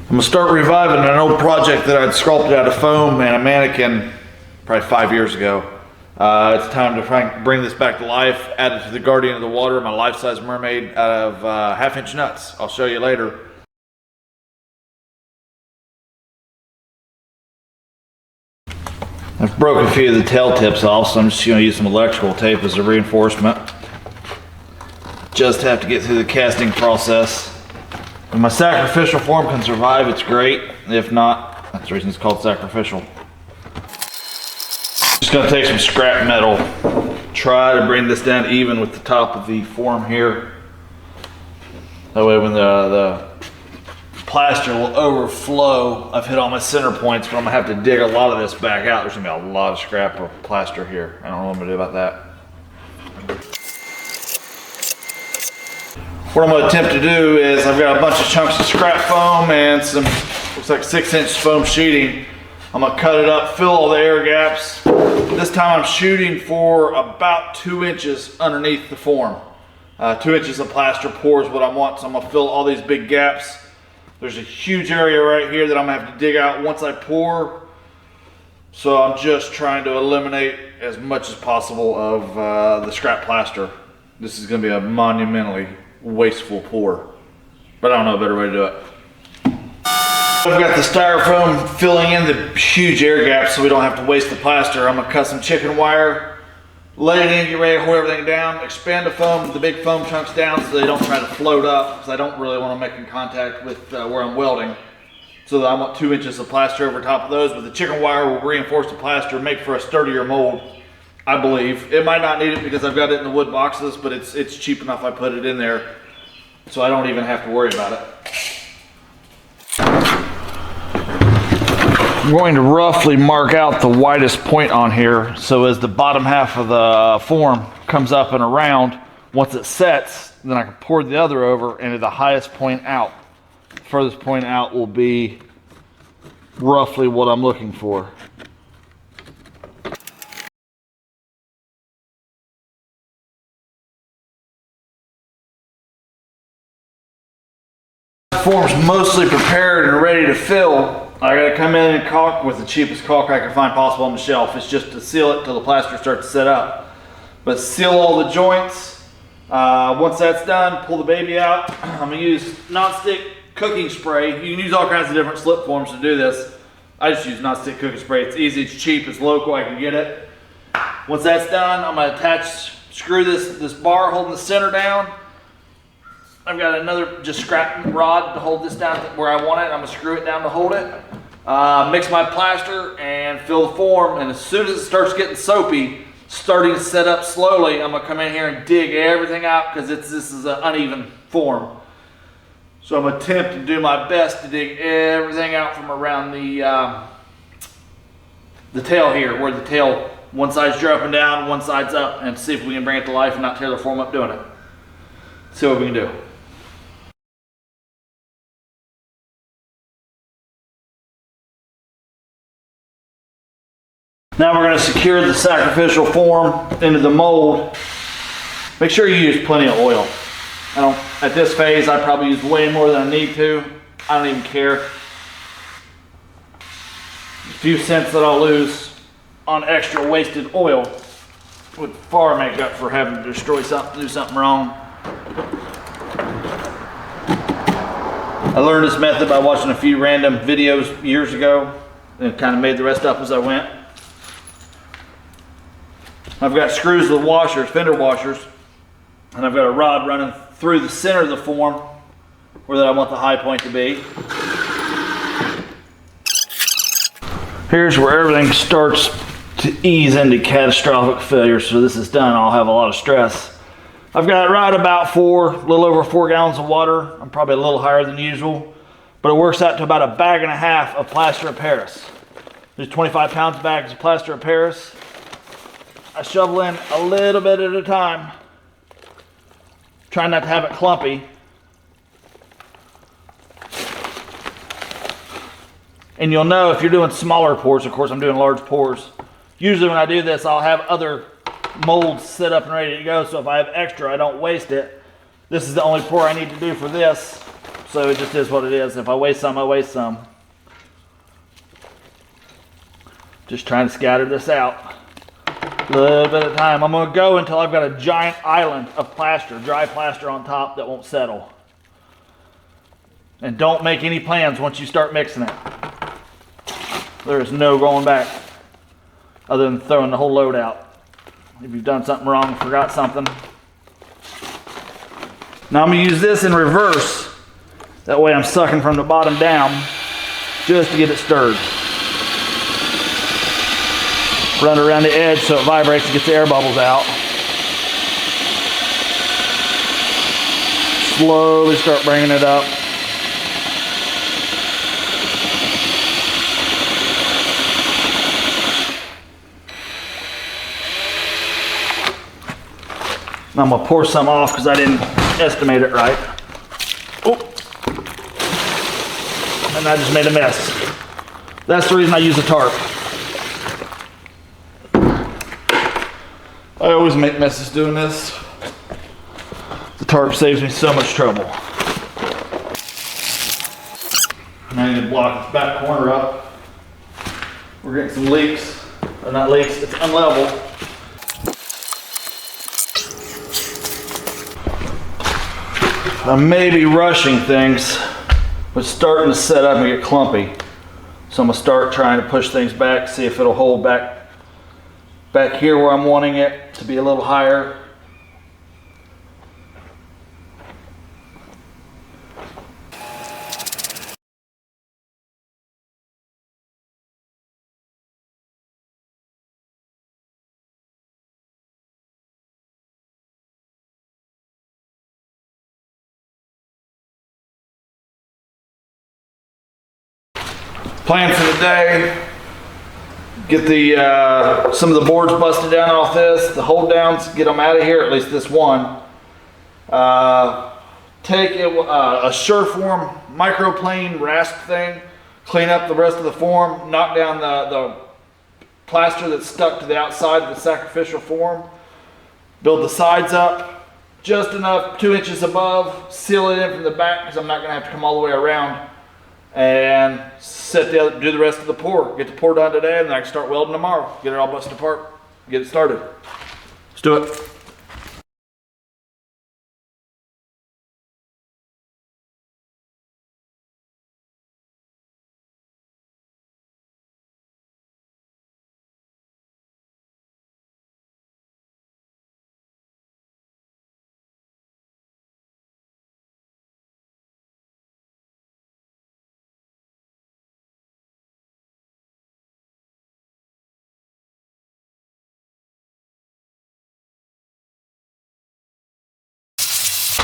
I'm gonna start reviving an old project that I'd sculpted out of foam and a mannequin probably 5 years ago. It's time to bring this back to life, add it to the Guardian of the Water, my life-size mermaid out of 1/2 inch nuts. I'll show you later. I've broken a few of the tail tips off, so I'm just gonna use some electrical tape as a reinforcement. Just have to get through the casting process. If my sacrificial form can survive, it's great. If not, that's the reason it's called sacrificial. Just gonna take some scrap metal, try to bring this down even with the top of the form here. That way when the plaster will overflow, I've hit all my center points, but I'm gonna have to dig a lot of this back out. There's gonna be a lot of scrap of plaster here. I don't know what I'm gonna do about that. What I'm gonna attempt to do is I've got a bunch of chunks of scrap foam and some, looks like 6-inch foam sheeting. I'm gonna cut it up, fill all the air gaps. This time I'm shooting for about 2 inches underneath the form. 2 inches of plaster pour is what I want, so I'm gonna fill all these big gaps. There's a huge area right here that I'm gonna have to dig out once I pour. So I'm just trying to eliminate as much as possible of the scrap plaster. This is gonna be a monumentally wasteful pour, but I don't know a better way to do it. I've got the styrofoam filling in the huge air gaps so we don't have to waste the plaster. I'm gonna cut some chicken wire, lay it in, get ready to hold everything down, expand the big foam chunks down so they don't try to float up, because I don't really want to make contact with where I'm welding. So that I want 2 inches of plaster over top of those, but the chicken wire will reinforce the plaster, make for a sturdier mold, I believe. It might not need it because I've got it in the wood boxes, but it's cheap enough I put it in there so I don't even have to worry about it. I'm going to roughly mark out the widest point on here, so as the bottom half of the form comes up and around, once it sets, then I can pour the other over and at the highest point out. The furthest point out will be roughly what I'm looking for. The form's mostly prepared and ready to fill. I gotta come in and caulk with the cheapest caulk I can find possible on the shelf. It's just to seal it till the plaster starts to set up. But seal all the joints. Once that's done, pull the baby out. I'm gonna use non-stick cooking spray. You can use all kinds of different slip forms to do this. I just use non-stick cooking spray. It's easy, it's cheap, it's local, I can get it. Once that's done, I'm gonna screw this bar holding the center down. I've got another just scrap rod to hold this down where I want it. I'm gonna screw it down to hold it. Mix my plaster and fill the form, and as soon as it starts getting soapy, starting to set up slowly, I'm gonna come in here and dig everything out because this is an uneven form. So I'm gonna attempt to do my best to dig everything out from around the tail here, where the tail, one side's dropping down, one side's up, and see if we can bring it to life and not tear the form up doing it. See what we can do. Now we're going to secure the sacrificial form into the mold. Make sure you use plenty of oil. At this phase, I probably use way more than I need to. I don't even care. A few cents that I'll lose on extra wasted oil would far make up for having to destroy something, do something wrong. I learned this method by watching a few random videos years ago and kind of made the rest up as I went. I've got screws with washers, fender washers, and I've got a rod running through the center of the form where I want the high point to be. Here's where everything starts to ease into catastrophic failure. So this is done, I'll have a lot of stress. I've got right about a little over 4 gallons of water. I'm probably a little higher than usual, but it works out to about 1.5 bags of plaster of Paris. There's 25 pounds bags of plaster of Paris. I shovel in a little bit at a time, trying not to have it clumpy. And you'll know if you're doing smaller pours, of course I'm doing large pours. Usually when I do this, I'll have other molds set up and ready to go, so if I have extra, I don't waste it. This is the only pour I need to do for this. So it just is what it is. If I waste some, I waste some. Just trying to scatter this out. A little bit at a time. I'm going to go until I've got a giant island of plaster, dry plaster on top that won't settle. And don't make any plans once you start mixing it. There is no going back other than throwing the whole load out. If you've done something wrong, forgot something. Now I'm going to use this in reverse. That way I'm sucking from the bottom down just to get it stirred. Run it around the edge so it vibrates and gets the air bubbles out. Slowly start bringing it up. And I'm going to pour some off because I didn't estimate it right. Oh. And I just made a mess. That's the reason I use a tarp. I always make messes doing this. The tarp saves me so much trouble. And I need to block this back corner up. We're getting some leaks. Or not leaks, it's unlevel. I may be rushing things, but it's starting to set up and get clumpy. So I'm gonna start trying to push things back, see if it'll hold back here where I'm wanting it to be a little higher. Plan for the day. Get the some of the boards busted down off this, the hold downs, get them out of here, at least this one. Take a Sureform microplane rasp thing, clean up the rest of the form, knock down the plaster that's stuck to the outside of the sacrificial form, build the sides up just enough, 2 inches above, seal it in from the back because I'm not going to have to come all the way around, and do the rest of the pour. Get the pour done today, and then I can start welding tomorrow. Get it all busted apart, get it started. Let's do it.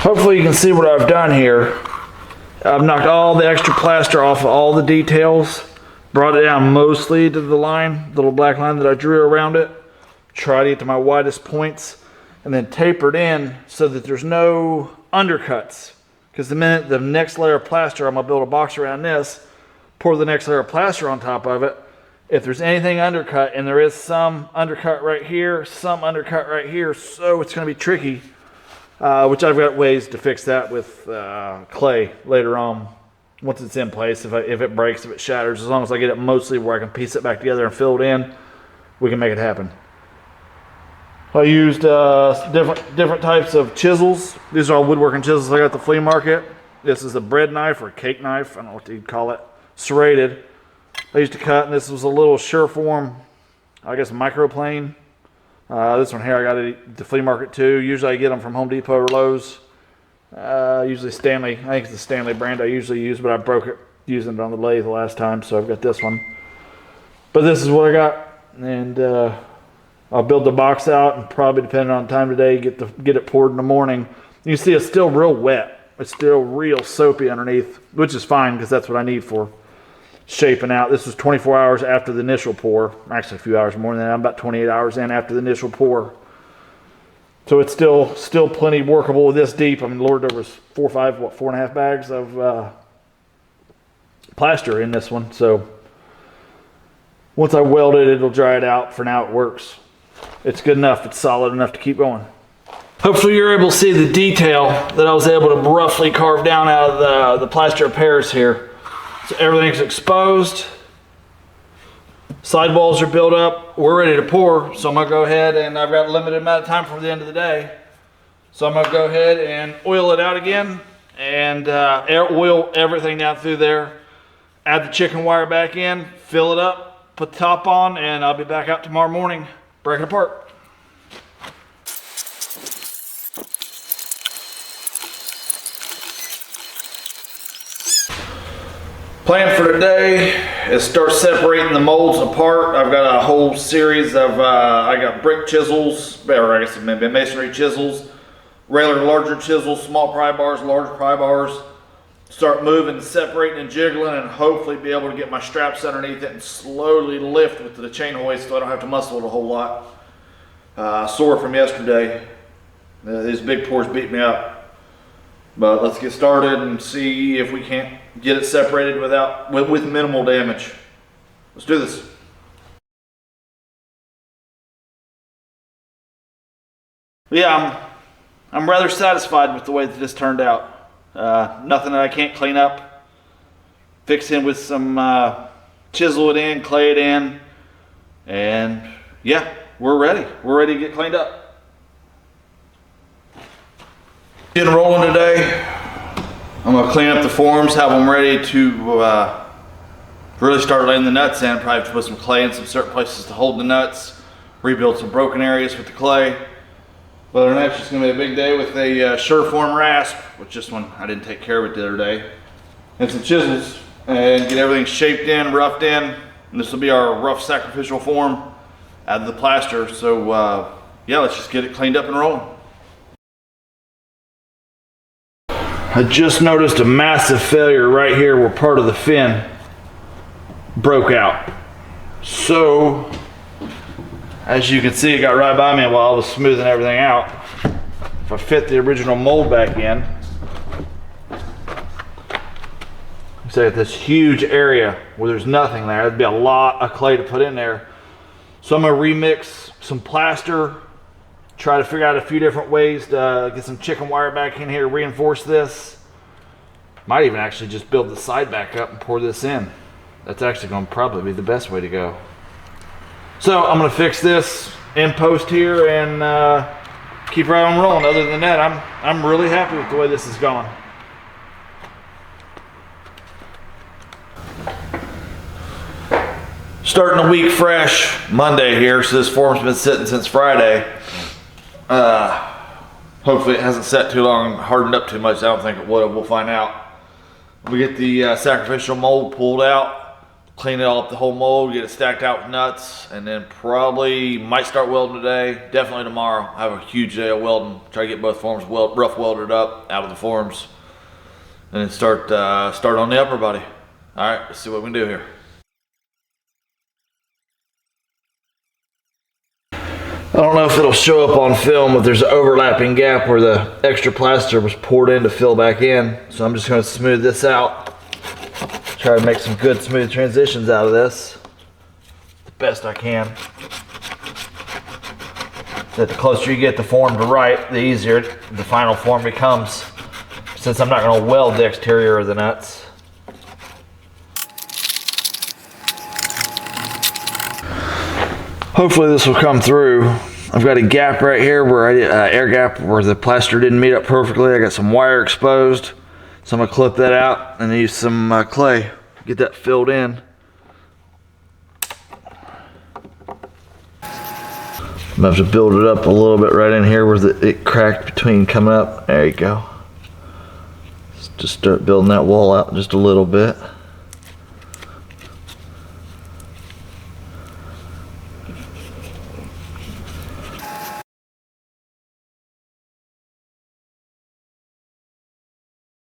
Hopefully you can see what I've done here. I've knocked all the extra plaster off of all the details, brought it down mostly to the line, the little black line that I drew around it, tried to get to my widest points, and then tapered in so that there's no undercuts. Because the minute the next layer of plaster, I'm gonna build a box around this, pour the next layer of plaster on top of it. If there's anything undercut, and there is some undercut right here, some undercut right here, so it's gonna be tricky. Which I've got ways to fix that with clay later on, once it's in place. If it breaks, if it shatters, as long as I get it mostly where I can piece it back together and fill it in, we can make it happen. I used different types of chisels. These are all woodworking chisels I got at the flea market. This is a bread knife or a cake knife, I don't know what you'd call it, serrated. I used to cut, and this was a little Sureform, I guess, microplane. This one here I got at the flea market too. Usually I get them from Home Depot or Lowe's. Usually Stanley, I think it's the Stanley brand I usually use, but I broke it using it on the lathe the last time, so I've got this one. But this is what I got, and I'll build the box out, and probably depending on time today, get it poured in the morning. You see it's still real wet. It's still real soapy underneath, which is fine because that's what I need for shaping out. This was 24 hours after the initial pour. Actually a few hours more than that. I'm about 28 hours in after the initial pour. So it's still plenty workable with this deep. I mean, Lord, there was 4.5 bags of plaster in this one. So once I weld it, it'll dry it out. For now it works. It's good enough. It's solid enough to keep going. Hopefully you're able to see the detail that I was able to roughly carve down out of the plaster of Paris here. So everything's exposed. Sidewalls are built up. We're ready to pour. So I'm gonna go ahead, and I've got a limited amount of time for the end of the day. So I'm gonna go ahead and oil it out again and oil everything down through there. Add the chicken wire back in, fill it up, put the top on, and I'll be back out tomorrow morning, break it apart. Plan for today is start separating the molds apart. I've got a whole series of, I got brick chisels, or I guess maybe masonry chisels, regular larger chisels, small pry bars, large pry bars. Start moving, separating and jiggling, and hopefully be able to get my straps underneath it and slowly lift with the chain hoist so I don't have to muscle it a whole lot. Sore from yesterday. These big pours beat me up. But let's get started and see if we can't get it separated with minimal damage. Let's do this. Yeah, I'm rather satisfied with the way that this turned out. Nothing that I can't clean up. Fix in with some chisel it in, clay it in, and yeah, we're ready. We're ready to get cleaned up. Getting rolling today. I'm gonna clean up the forms, have them ready to really start laying the nuts in. Probably have to put some clay in some certain places to hold the nuts, rebuild some broken areas with the clay. But other than that, it's just gonna be a big day with a Sureform rasp, which this one, I didn't take care of it the other day, and some chisels, and get everything shaped in, roughed in. And this will be our rough sacrificial form out of the plaster. So yeah, let's just get it cleaned up and rolling. I just noticed a massive failure right here where part of the fin broke out. So, as you can see, it got right by me while I was smoothing everything out. If I fit the original mold back in, looks like this huge area where there's nothing there. There'd be a lot of clay to put in there. So I'm gonna remix some plaster, try to figure out a few different ways to get some chicken wire back in here, reinforce this. Might even actually just build the side back up and pour this in. That's actually going to probably be the best way to go. So I'm going to fix this in post here and keep right on rolling. Other than that, I'm really happy with the way this is going. Starting the week fresh, Monday here, so this form's been sitting since Friday. Hopefully it hasn't set too long and hardened up too much. I don't think it would have. We'll find out. We get the sacrificial mold pulled out, clean it all up, the whole mold, get it stacked out with nuts, and then probably might start welding today. Definitely tomorrow. I have a huge day of welding. Try to get both forms rough welded up out of the forms, and then start on the upper body. All right, let's see what we can do here. I don't know if it'll show up on film, but there's an overlapping gap where the extra plaster was poured in to fill back in. So I'm just going to smooth this out. Try to make some good smooth transitions out of this the best I can. That the closer you get the form to right, the easier the final form becomes, since I'm not going to weld the exterior of the nuts. Hopefully this will come through. I've got a gap right here where air gap where the plaster didn't meet up perfectly. I got some wire exposed, so I'm gonna clip that out and use some clay, get that filled in. I'm gonna have to build it up a little bit right in here where it cracked between coming up. There you go. Just start building that wall out just a little bit.